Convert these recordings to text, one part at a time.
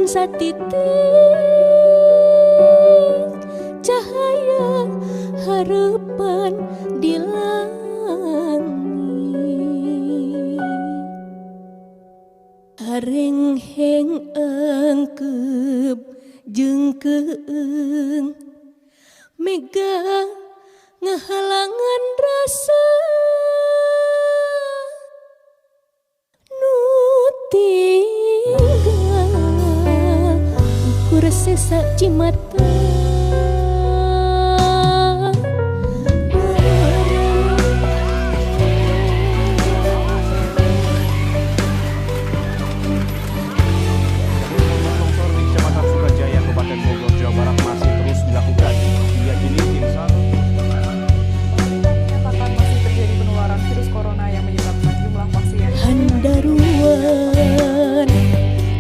Ngan satitik cahaya harapan di langit. Hareng heng angkep jeung keung mega ngahalangan rasa nu tinggal ku resesa cimata.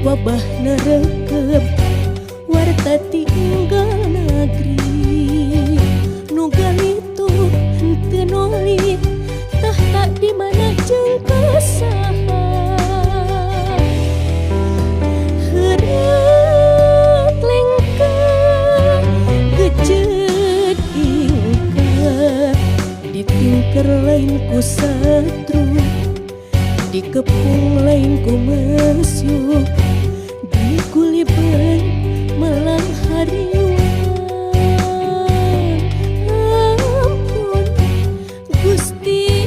Wabah nerekep warta tinggal negeri nu galitu henteu noli tah tak di mana jeung kasaha heureuk lengkar geuceut ingkar ditingker lain ku satru dikepung lain ku mesyuk kuliban melang hariwan ampun Gusti.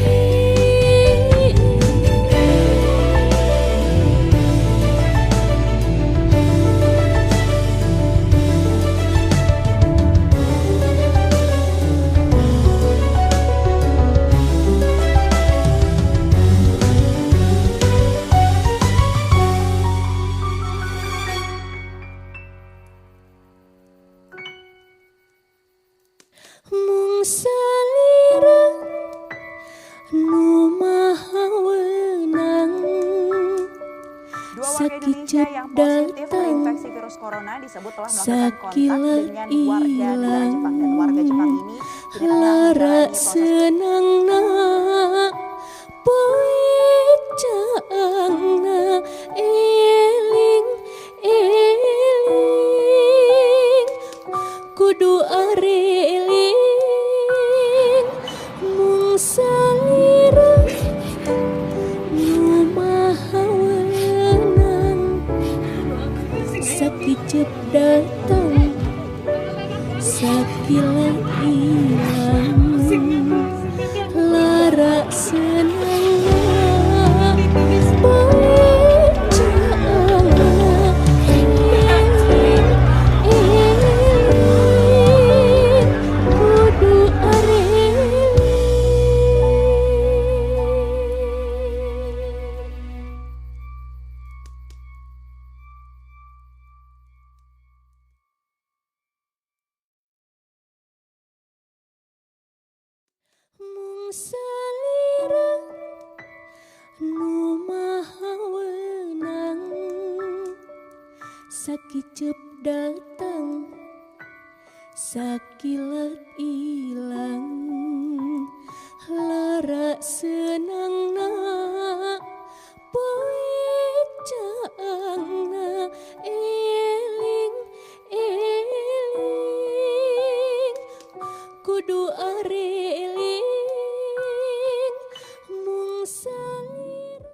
Mung salira nu maha weunang sakicep datang sakilat ilang lara senangna poe caangna eling eling kudu areling salira nu maha weunang sakicep datang sakilat ilang lara senangna poe caangna eling eling kudu areling. Mung salira nu maha weunang sakicep datang sakilat ilang lara senang